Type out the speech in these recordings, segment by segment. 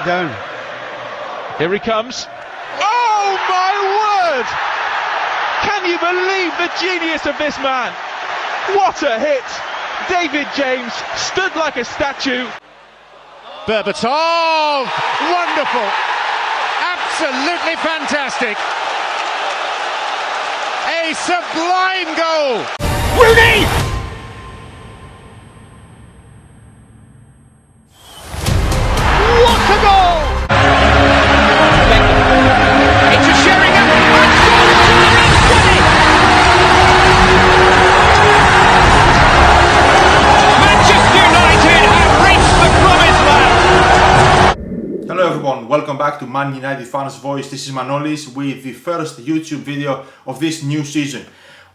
it down. Here he comes. Oh my word! Can you believe the genius of this man? What a hit! David James stood like a statue. 𝗦𝗢𝗖𝗜𝗔𝗟, wonderful, absolutely fantastic. A sublime goal. Rooney! What a goal! Into Sheringham. Manchester United have reached the promised land. Hello everyone, welcome back to Man United Fans Voice. This is 𝗦𝗢𝗖𝗜𝗔𝗟 with the first YouTube video of this new season.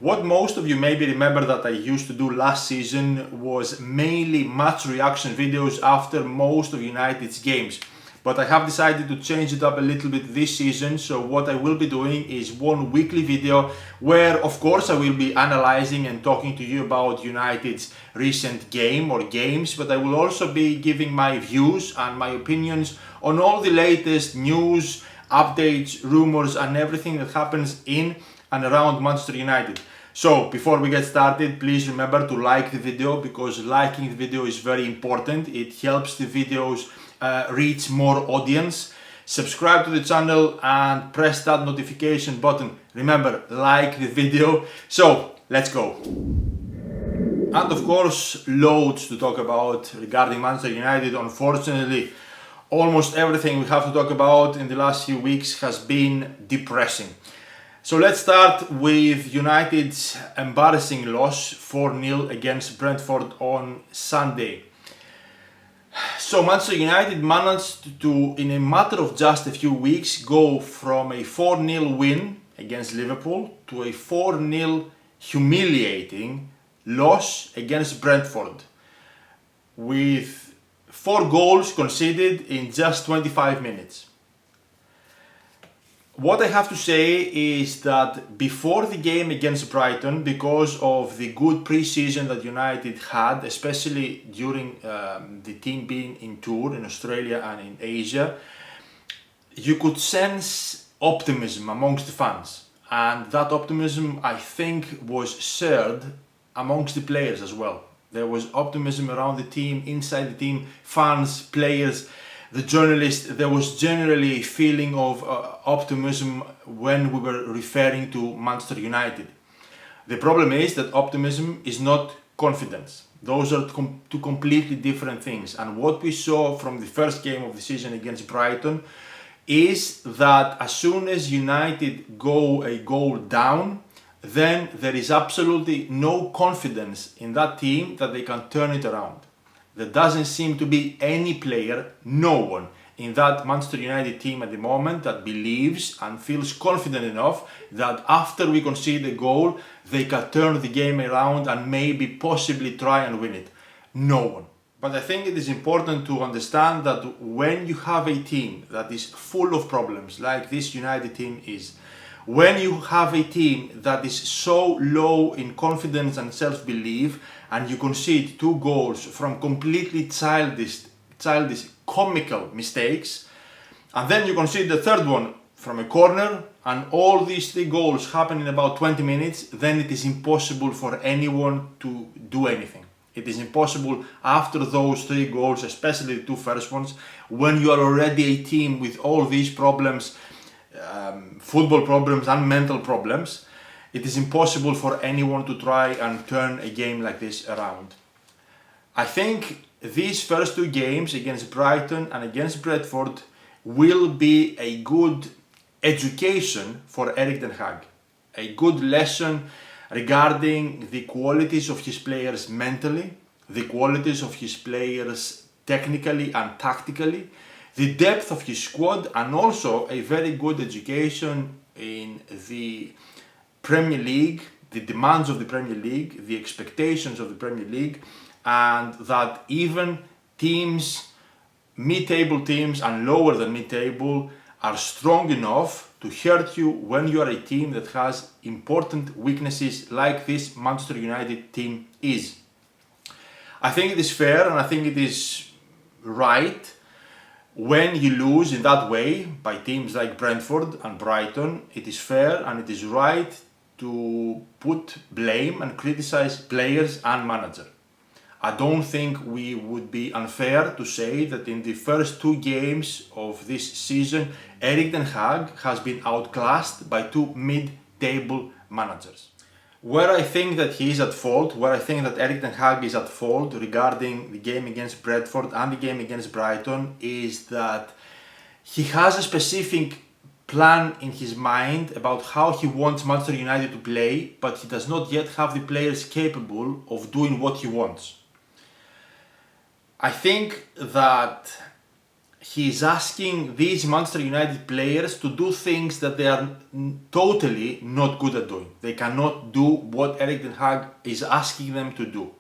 What most of you maybe remember that I used to do last season was mainly match reaction videos after most of United's games. But I have decided to change it up a little bit this season, so what I will be doing is one weekly video where of course I will be analyzing and talking to you about United's recent game or games, but I will also be giving my views and my opinions on all the latest news, updates, rumors and everything that happens in and around Manchester United. So before we get started, please remember to like the video, because liking the video is very important. It helps the videos reach more audience. Subscribe to the channel and press that notification button. Remember, like the video. So let's go. And of course, loads to talk about regarding Manchester United. Unfortunately, almost everything we have to talk about in the last few weeks has been depressing. So let's start with United's embarrassing loss 4-0 against Brentford on Sunday. So Manchester United managed to, in a matter of just a few weeks, go from a 4-0 win against Liverpool to a 4-0 humiliating loss against Brentford, with 4 goals conceded in just 25 minutes. What I have to say is that before the game against Brighton, because of the good pre-season that United had, especially during the team being in tour in Australia and in Asia, you could sense optimism amongst the fans. And that optimism, I think, was shared amongst the players as well. There was optimism around the team, inside the team, fans, players, the journalists. There was generally a feeling of optimism when we were referring to Manchester United. The problem is that optimism is not confidence. Those are two completely different things. And what we saw from the first game of the season against Brighton is that as soon as United go a goal down, then there is absolutely no confidence in that team that they can turn it around. There doesn't seem to be any player, no one, in that Manchester United team at the moment that believes and feels confident enough that after we concede a goal, they can turn the game around and maybe possibly try and win it. No one. But I think it is important to understand that when you have a team that is full of problems, like this United team is, when you have a team that is so low in confidence and self-belief, and you concede 2 goals from completely childish, comical mistakes, and then you concede the third one from a corner, and all these 3 goals happen in about 20 minutes, then it is impossible for anyone to do anything. It is impossible after those 3 goals, especially the 2 first ones, when you are already a team with all these problems, football problems and mental problems. It is impossible for anyone to try and turn a game like this around. I think these first 2 games against Brighton and against Brentford will be a good education for Erik ten Hag. A good lesson regarding the qualities of his players mentally, the qualities of his players technically and tactically, the depth of his squad, and also a very good education in the Premier League, the demands of the Premier League, the expectations of the Premier League, and that even teams, mid-table teams and lower than mid-table, are strong enough to hurt you when you are a team that has important weaknesses like this Manchester United team is. I think it is fair and I think it is right When you lose in that way by teams like Brentford and Brighton, it is fair and it is right to put blame and criticize players and manager. I don't think we would be unfair to say that in the first two games of this season, Erik ten Hag has been outclassed by two mid-table managers. Where I think that he is at fault, where I think that Erik ten Hag is at fault regarding the game against Brentford and the game against Brighton, is that he has a specific plan in his mind about how he wants Manchester United to play, but he does not yet have the players capable of doing what he wants. I think that he is asking these Manchester United players to do things that they are totally not good at doing. They cannot do what Erik ten Hag is asking them to do.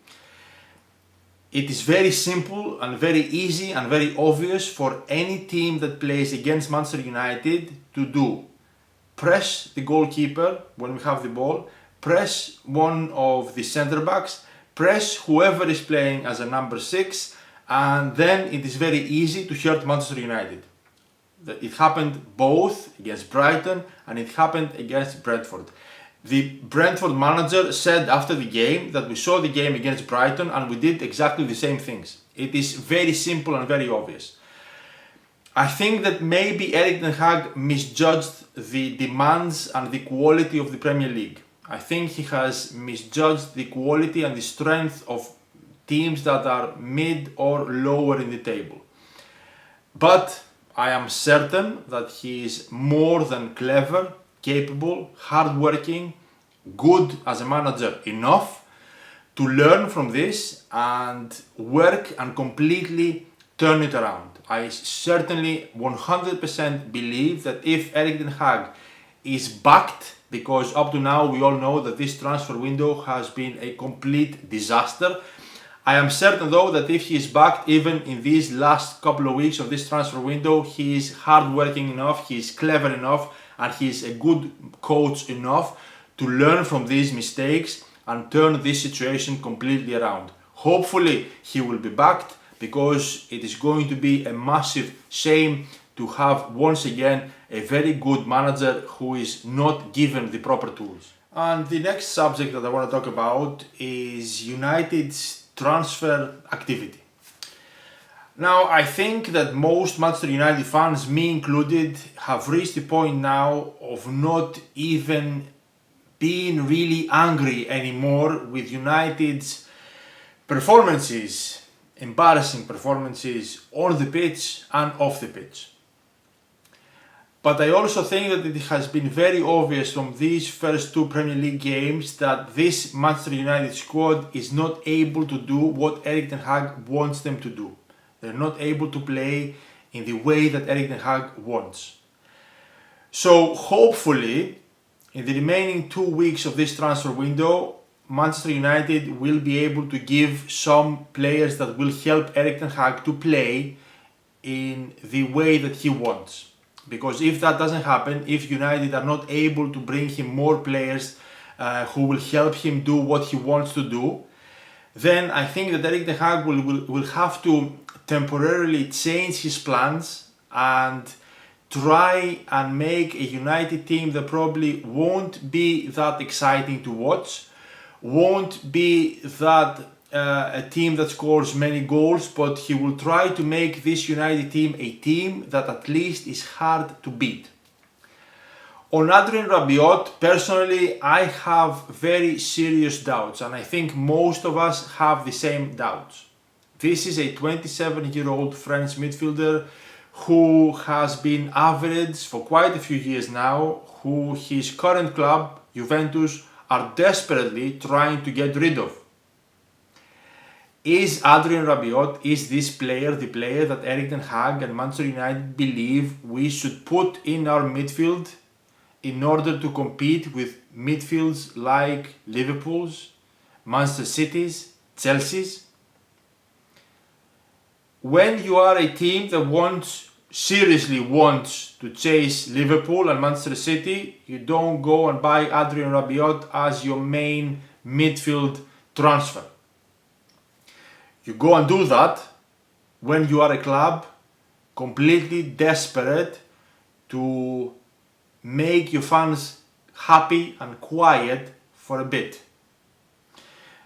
It is very simple and very easy and very obvious for any team that plays against Manchester United to do. Press the goalkeeper when we have the ball, press one of the centre backs, press whoever is playing as a number 6, and then it is very easy to hurt Manchester United. It happened both against Brighton and it happened against Brentford. The Brentford manager said after the game that we saw the game against Brighton and we did exactly the same things. It is very simple and very obvious. I think that maybe Erik ten Hag misjudged the demands and the quality of the Premier League. I think he has misjudged the quality and the strength of teams that are mid or lower in the table. But I am certain that he is more than clever, capable, hardworking, good as a manager enough to learn from this and work and completely turn it around. I certainly 100% believe that if Erik ten Hag is backed, because up to now we all know that this transfer window has been a complete disaster. I am certain though that if he is backed even in these last couple of weeks of this transfer window, he is hardworking enough, he is clever enough, and he is a good coach enough to learn from these mistakes and turn this situation completely around. Hopefully he will be backed, because it is going to be a massive shame to have once again a very good manager who is not given the proper tools. And the next subject that I want to talk about is United's transfer activity. Now, I think that most Manchester United fans, me included, have reached the point now of not even being really angry anymore with United's performances, embarrassing performances on the pitch and off the pitch. But I also think that it has been very obvious from these first two Premier League games that this Manchester United squad is not able to do what Erik ten Hag wants them to do. They're not able to play in the way that Erik ten Hag wants. So hopefully, in the remaining 2 weeks of this transfer window, Manchester United will be able to give some players that will help Erik ten Hag to play in the way that he wants. Because if that doesn't happen, if United are not able to bring him more players who will help him do what he wants to do, then I think that Erik ten Hag will have to temporarily change his plans and try and make a United team that probably won't be that exciting to watch, won't be that a team that scores many goals, but he will try to make this United team a team that at least is hard to beat. On 𝗟𝗓𝗏 Rabiot, personally, I have very serious doubts, and I think most of us have the same doubts. This is a 27-year-old French midfielder who has been average for quite a few years now, who his current club, Juventus, are desperately trying to get rid of. Is 𝗟𝗓𝗏 Rabiot, is this player the player that Erik ten Hag and Manchester United believe we should put in our midfield in order to compete with midfields like Liverpool's, Manchester City's, Chelsea's? When you are a team that seriously wants to chase Liverpool and Manchester City, you don't go and buy 𝗟𝗓𝗏 Rabiot as your main midfield transfer. You go and do that when you are a club completely desperate to make your fans happy and quiet for a bit.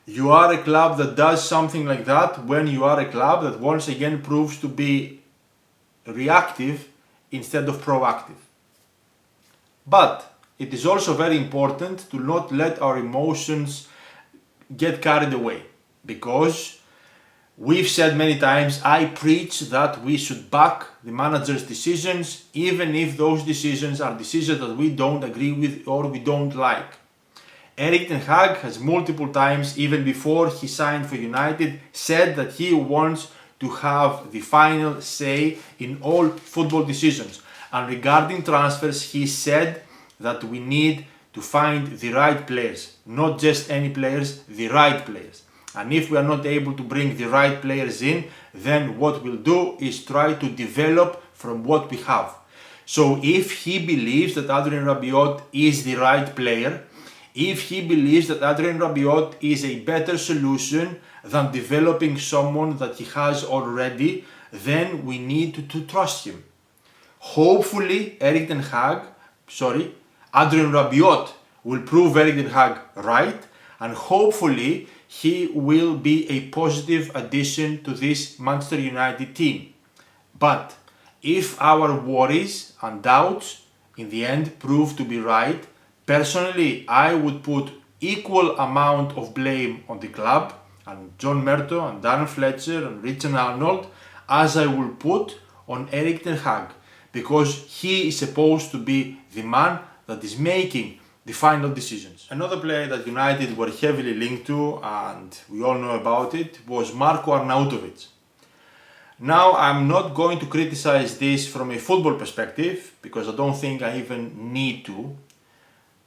You are a club that does something like that when you are a club that once again proves to be reactive instead of proactive. But it is also very important to not let our emotions get carried away, because we've said many times, I preach that we should back the manager's decisions even if those decisions are decisions that we don't agree with or we don't like. Erik ten Hag has multiple times, even before he signed for United, said that he wants to have the final say in all football decisions. And regarding transfers, he said that we need to find the right players, not just any players, the right players. And if we are not able to bring the right players in, then what we'll do is try to develop from what we have. So if he believes that Adrien Rabiot is the right player, if he believes that Adrien Rabiot is a better solution than developing someone that he has already, then we need to trust him. Hopefully Adrien Rabiot will prove Erik ten Hag right, and hopefully he will be a positive addition to this Manchester United team. But if our worries and doubts in the end prove to be right, personally I would put equal amount of blame on the club and John Merto and Darren Fletcher and Richard Arnold as I will put on Erik ten Hag, because he is supposed to be the man that is making the final decisions. Another player that United were heavily linked to, and we all know about it, was Marko Arnautovic. Now, I'm not going to criticize this from a football perspective, because I don't think I even need to,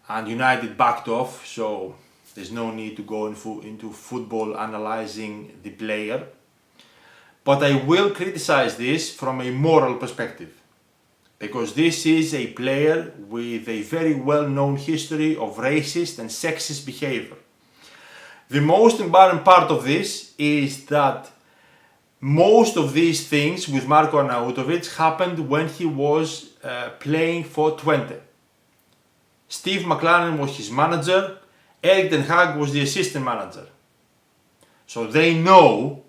and United backed off, so there's no need to go into football analyzing the player. But I will criticize this from a moral perspective, because this is a player with a very well-known history of racist and sexist behavior. The most embarrassing part of this is that most of these things with Marko Arnautovic happened when he was playing for Twente. Steve McLaren was his manager, Erik ten Hag was the assistant manager. So they know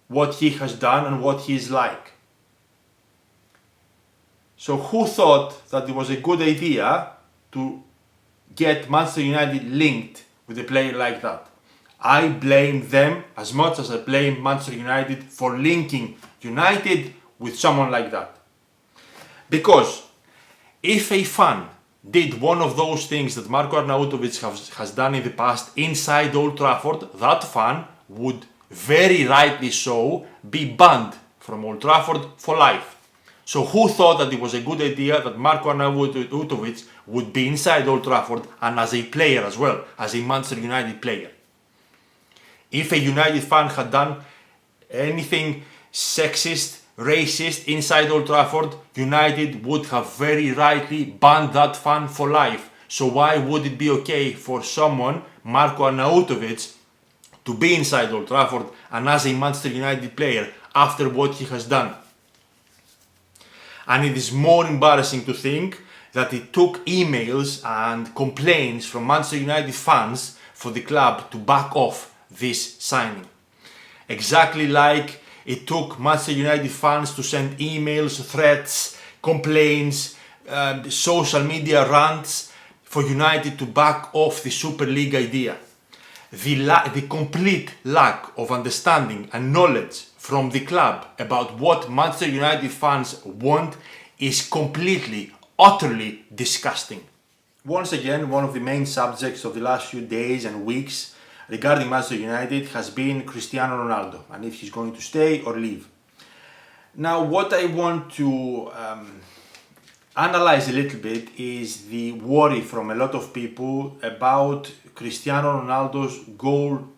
what he has done and what he is like. So who thought that it was a good idea to get Manchester United linked with a player like that? I blame them as much as I blame Manchester United for linking United with someone like that. Because if a fan did one of those things that Marko Arnautovic has done in the past inside Old Trafford, that fan would very rightly so be banned from Old Trafford for life. So who thought that it was a good idea that Marko Arnautovic would be inside Old Trafford and as a player as well, as a Manchester United player? If a United fan had done anything sexist, racist inside Old Trafford, United would have very rightly banned that fan for life. So why would it be okay for someone, Marko Arnautovic, to be inside Old Trafford and as a Manchester United player after what he has done? And it is more embarrassing to think that it took emails and complaints from Manchester United fans for the club to back off this signing. Exactly like it took Manchester United fans to send emails, threats, complaints, social media rants for United to back off the Super League idea. The complete lack of understanding and knowledge from the club about what Manchester United fans want is completely, utterly disgusting. Once again, one of the main subjects of the last few days and weeks regarding Manchester United has been Cristiano Ronaldo and if he's going to stay or leave. Now, what I want to analyze a little bit is the worry from a lot of people about Cristiano Ronaldo's goal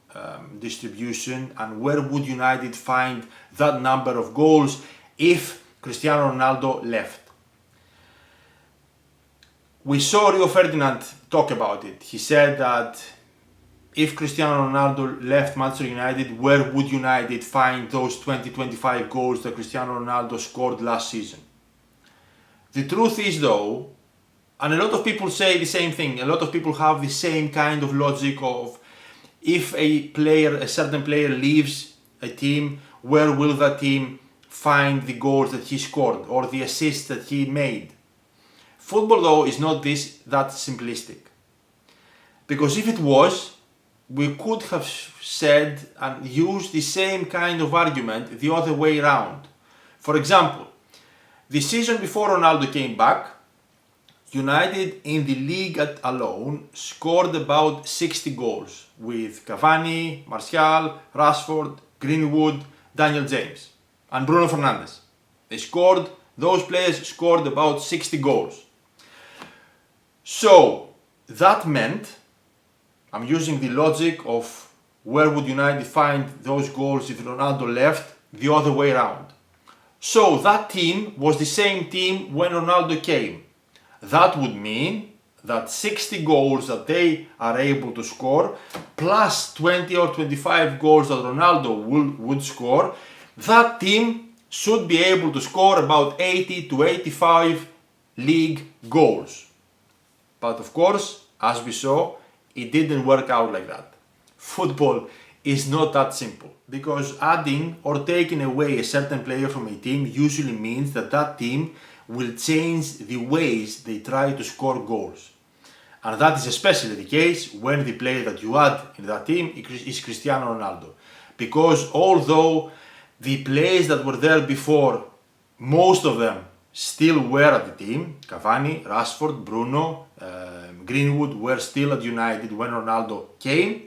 distribution and where would United find that number of goals if Cristiano Ronaldo left. We saw Rio Ferdinand talk about it. He said that if Cristiano Ronaldo left Manchester United, where would United find those 20-25 goals that Cristiano Ronaldo scored last season? The truth is though, and a lot of people say the same thing, a lot of people have the same kind of logic of if a certain player leaves a team, where will that team find the goals that he scored or the assists that he made? Football though is not that simplistic. Because if it was, we could have said and used the same kind of argument the other way around. For example, the season before Ronaldo came back, United in the league alone scored about 60 goals with Cavani, Martial, Rashford, Greenwood, Daniel James and Bruno Fernandes. Those players scored about 60 goals. So that meant, I'm using the logic of where would United find those goals if Ronaldo left, the other way around. So that team was the same team when Ronaldo came. That would mean that 60 goals that they are able to score plus 20 or 25 goals that Ronaldo would score, that team should be able to score about 80 to 85 league goals. But of course, as we saw, it didn't work out like that. Football is not that simple, because adding or taking away a certain player from a team usually means that that team will change the ways they try to score goals. And that is especially the case when the player that you add in that team is Cristiano Ronaldo. Because although the players that were there before, most of them still were at the team, Cavani, Rashford, Bruno, Greenwood were still at United when Ronaldo came,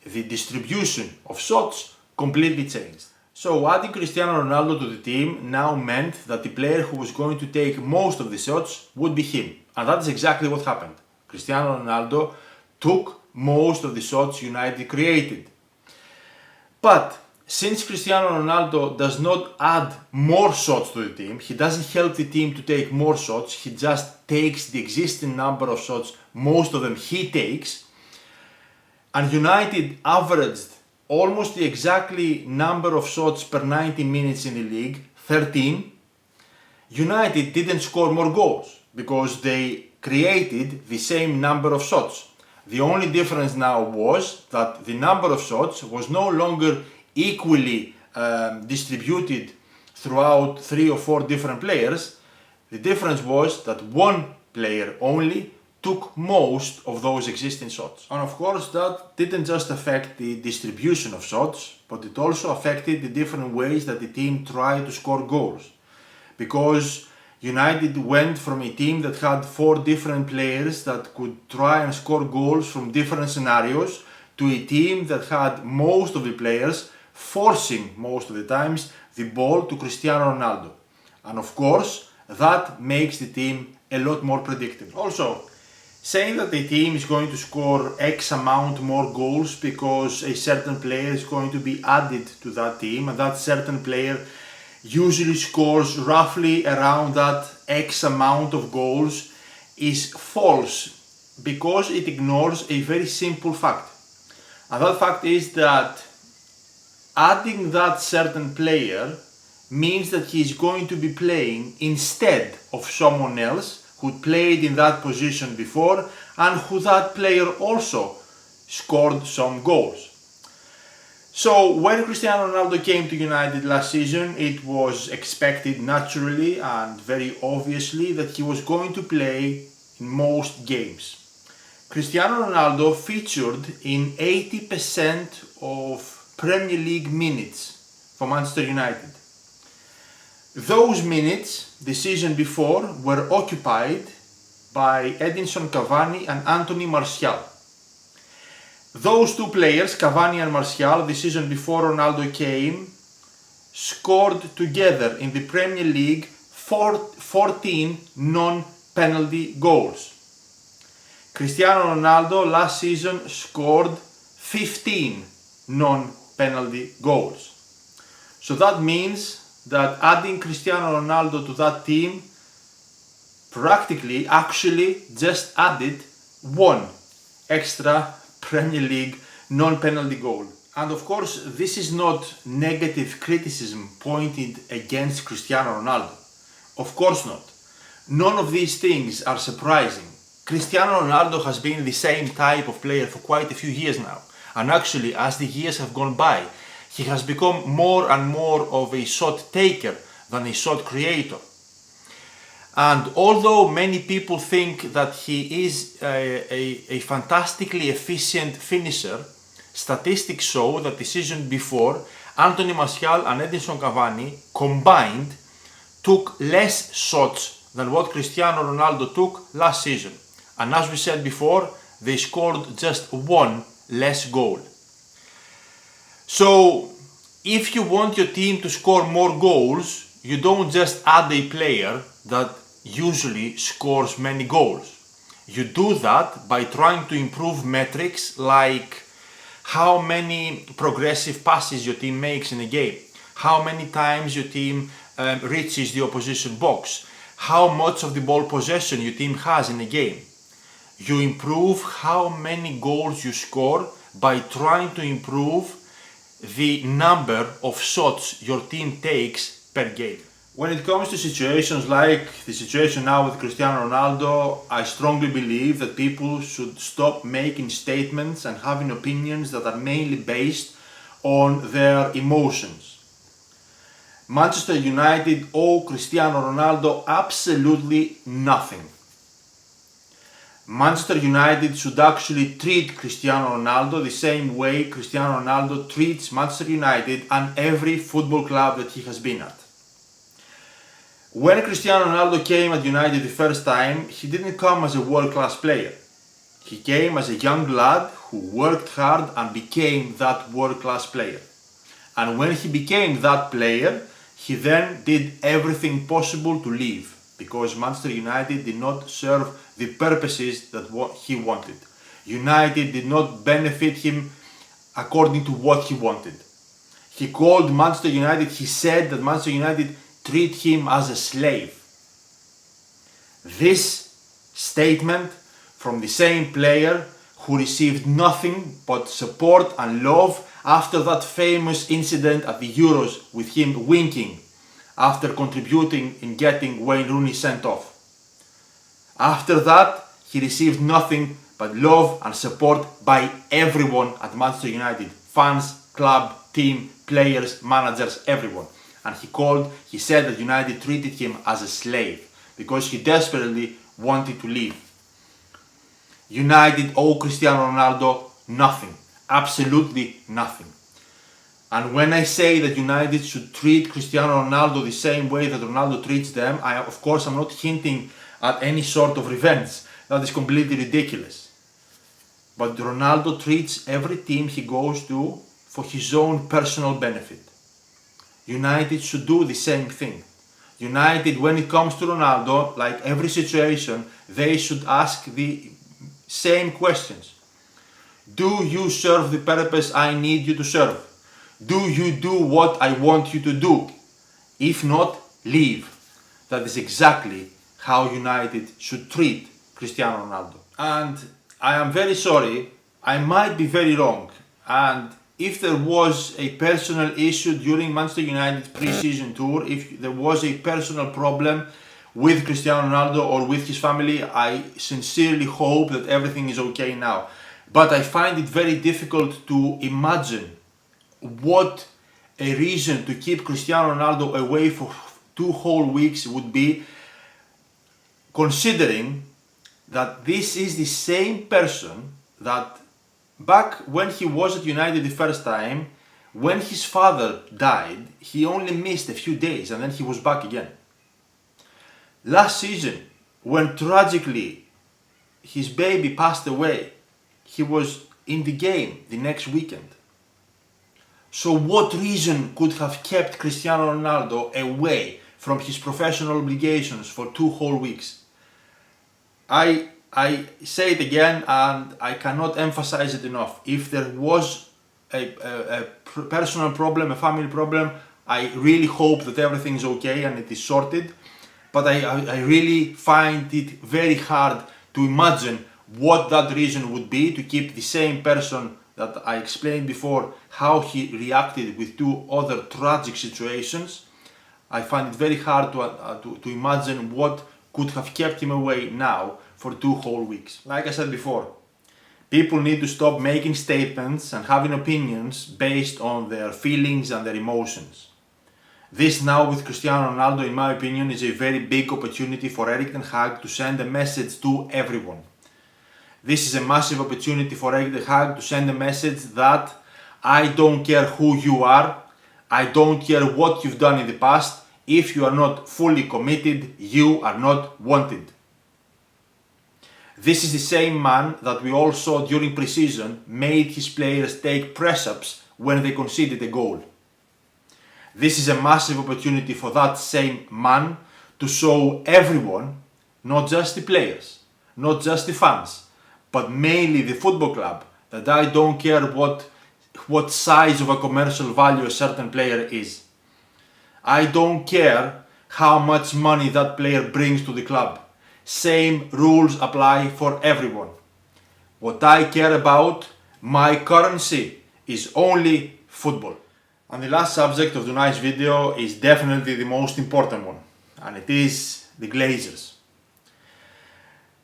the distribution of shots completely changed. So adding Cristiano Ronaldo to the team now meant that the player who was going to take most of the shots would be him. And that is exactly what happened. Cristiano Ronaldo took most of the shots United created. But since Cristiano Ronaldo does not add more shots to the team, he doesn't help the team to take more shots, he just takes the existing number of shots, most of them he takes, and United averaged almost the exactly number of shots per 90 minutes in the league, 13, United didn't score more goals because they created the same number of shots. The only difference now was that the number of shots was no longer equally distributed throughout 3 or 4 different players. The difference was that one player only took most of those existing shots. And of course that didn't just affect the distribution of shots, but it also affected the different ways that the team tried to score goals. Because United went from a team that had 4 different players that could try and score goals from different scenarios to a team that had most of the players forcing most of the times the ball to Cristiano Ronaldo. And of course that makes the team a lot more predictable. Also, saying that a team is going to score X amount more goals because a certain player is going to be added to that team and that certain player usually scores roughly around that X amount of goals is false, because it ignores a very simple fact. And that fact is that adding that certain player means that he is going to be playing instead of someone else who played in that position before and who that player also scored some goals. So when Cristiano Ronaldo came to United last season, it was expected naturally and very obviously that he was going to play in most games. Cristiano Ronaldo featured in 80% of Premier League minutes for Manchester United. Those minutes, the season before, were occupied by Edinson Cavani and Anthony Martial. Those 2 players, Cavani and Martial, the season before Ronaldo came, scored together in the Premier League 14 non-penalty goals. Cristiano Ronaldo last season scored 15 non-penalty goals. So that means that adding Cristiano Ronaldo to that team actually just added 1 extra Premier League non-penalty goal. And of course, this is not negative criticism pointed against Cristiano Ronaldo. Of course not. None of these things are surprising. Cristiano Ronaldo has been the same type of player for quite a few years now. And actually, as the years have gone by, he has become more and more of a shot taker than a shot creator. And although many people think that he is a fantastically efficient finisher, statistics show that the season before, 𝗠𝗘𝗗𝗜𝗔 and Edinson Cavani combined took less shots than what Cristiano Ronaldo took last season. And as we said before, they scored just one less goal. So, if you want your team to score more goals, you don't just add a player that usually scores many goals. You do that by trying to improve metrics like how many progressive passes your team makes in a game, how many times your team reaches the opposition box, how much of the ball possession your team has in a game. You improve how many goals you score by trying to improve the number of shots your team takes per game. When it comes to situations like the situation now with Cristiano Ronaldo, I strongly believe that people should stop making statements and having opinions that are mainly based on their emotions. Manchester United owe Cristiano Ronaldo absolutely nothing. Manchester United should actually treat Cristiano Ronaldo the same way Cristiano Ronaldo treats Manchester United and every football club that he has been at. When Cristiano Ronaldo came at United the first time, he didn't come as a world-class player. He came as a young lad who worked hard and became that world-class player. And when he became that player, he then did everything possible to leave, because Manchester United did not serve the purposes that he wanted. United did not benefit him according to what he wanted. He called Manchester United, he said that Manchester United treat him as a slave. This statement from the same player who received nothing but support and love after that famous incident at the Euros with him winking after contributing in getting Wayne Rooney sent off. After that, he received nothing but love and support by everyone at Manchester United. Fans, club, team, players, managers, everyone. And he said that United treated him as a slave because he desperately wanted to leave. United owe Cristiano Ronaldo nothing. Absolutely nothing. And when I say that United should treat Cristiano Ronaldo the same way that Ronaldo treats them, of course I'm not hinting at any sort of revenge. That is completely ridiculous. But Ronaldo treats every team he goes to for his own personal benefit. United should do the same thing. United, when it comes to Ronaldo, like every situation, they should ask the same questions. Do you serve the purpose I need you to serve? Do you do what I want you to do? If not, leave. That is exactly how United should treat Cristiano Ronaldo. And I am very sorry, I might be very wrong, and if there was a personal issue during Manchester United's pre-season tour, if there was a personal problem with Cristiano Ronaldo or with his family, I sincerely hope that everything is okay now. But I find it very difficult to imagine what a reason to keep Cristiano Ronaldo away for 2 whole weeks would be, considering that this is the same person that back when he was at United the first time, when his father died, he only missed a few days and then he was back again. Last season, when tragically his baby passed away, he was in the game the next weekend. So what reason could have kept Cristiano Ronaldo away from his professional obligations for 2 whole weeks? I say it again and I cannot emphasize it enough. If there was a personal problem, a family problem, I really hope that everything is okay and it is sorted. But I really find it very hard to imagine what that reason would be to keep the same person that I explained before, how he reacted with two other tragic situations. I find it very hard to imagine what could have kept him away now for 2 whole weeks. Like I said before, people need to stop making statements and having opinions based on their feelings and their emotions. This now with Cristiano Ronaldo, in my opinion, is a very big opportunity for Erik ten Hag to send a message to everyone. This is a massive opportunity for Erik ten Hag to send a message that I don't care who you are, I don't care what you've done in the past, if you are not fully committed, you are not wanted. This is the same man that we all saw during pre-season made his players take press-ups when they conceded a goal. This is a massive opportunity for that same man to show everyone, not just the players, not just the fans, but mainly the football club, that I don't care what size of a commercial value a certain player is. I don't care how much money that player brings to the club. Same rules apply for everyone. What I care about, my currency, is only football. And the last subject of tonight's video is definitely the most important one, and it is the Glazers.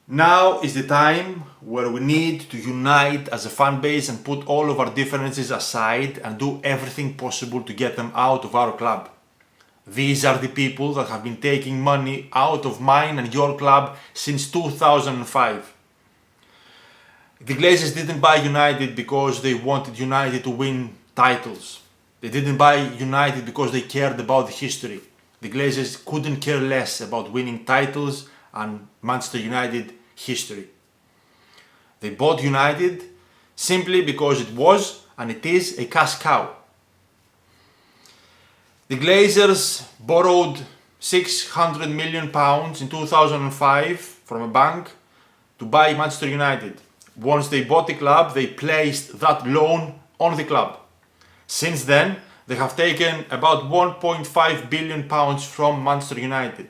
Now is the time where we need to unite as a fan base and put all of our differences aside and do everything possible to get them out of our club. These are the people that have been taking money out of mine and your club since 2005. The Glazers didn't buy United because they wanted United to win titles. They didn't buy United because they cared about the history. The Glazers couldn't care less about winning titles and Manchester United history. They bought United simply because it was and it is a cash cow. The Glazers borrowed £600 million in 2005 from a bank to buy Manchester United. Once they bought the club, they placed that loan on the club. Since then, they have taken about £1.5 billion from Manchester United.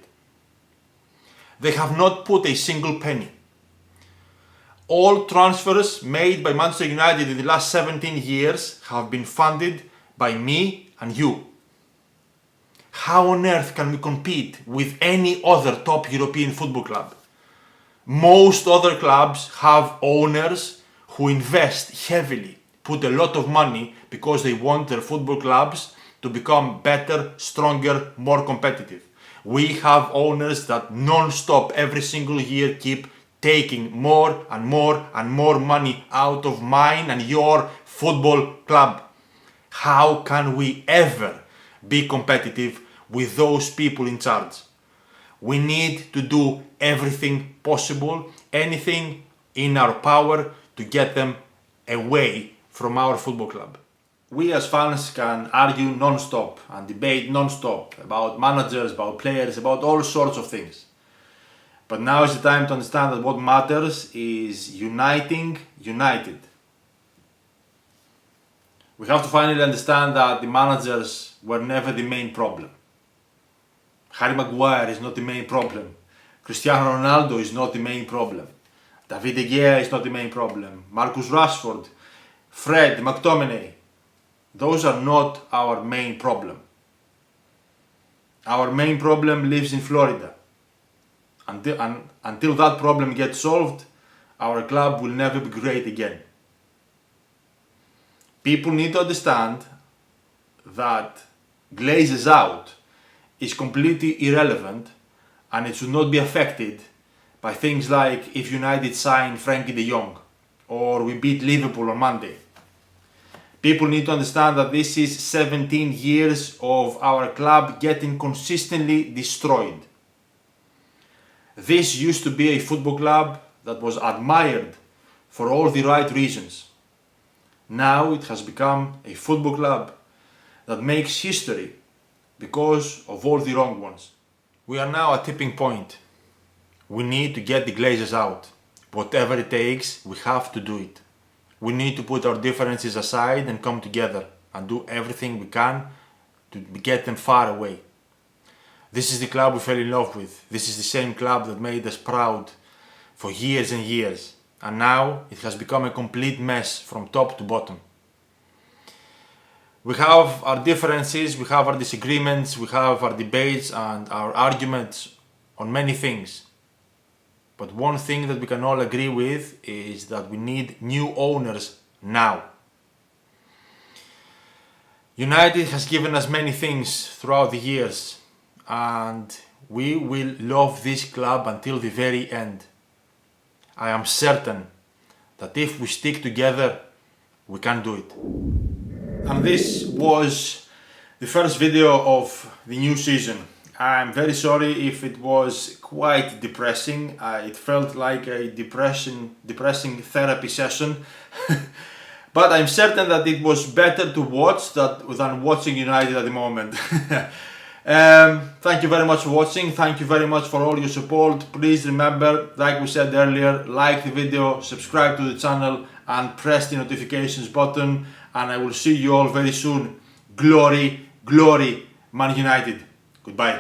They have not put a single penny. All transfers made by Manchester United in the last 17 years have been funded by me and you. How on earth can we compete with any other top European football club? Most other clubs have owners who invest heavily, put a lot of money because they want their football clubs to become better, stronger, more competitive. We have owners that non-stop every single year keep taking more and more and more money out of mine and your football club. How can we ever be competitive with those people in charge? We need to do everything possible, anything in our power to get them away from our football club. We as fans can argue non-stop and debate non-stop about managers, about players, about all sorts of things. But now is the time to understand that what matters is uniting United. We have to finally understand that the managers were never the main problem. Harry Maguire is not the main problem. Cristiano Ronaldo is not the main problem. David De Gea is not the main problem. Marcus Rashford, Fred, McTominay, those are not our main problem. Our main problem lives in Florida. Until that problem gets solved, our club will never be great again. People need to understand that Glazers out is completely irrelevant and it should not be affected by things like if United sign Frenkie de Jong or we beat Liverpool on Monday. People need to understand that this is 17 years of our club getting consistently destroyed. This used to be a football club that was admired for all the right reasons. Now it has become a football club that makes history because of all the wrong ones. We are now at a tipping point. We need to get the Glazers out. Whatever it takes, we have to do it. We need to put our differences aside and come together and do everything we can to get them far away. This is the club we fell in love with. This is the same club that made us proud for years and years. and now it has become a complete mess from top to bottom. We have our differences, we have our disagreements, we have our debates and our arguments on many things. But one thing that we can all agree with is that we need new owners now. United has given us many things throughout the years, and we will love this club until the very end. I am certain that if we stick together, we can do it. And this was the first video of the new season. I'm very sorry if it was quite depressing. It felt like a depressing therapy session. But I'm certain that it was better to watch than watching United at the moment. Thank you very much for watching. Thank you very much for all your support. Please remember, like we said earlier, like the video, subscribe to the channel and press the notifications button. And I will see you all very soon. Glory, glory, Man United. Goodbye.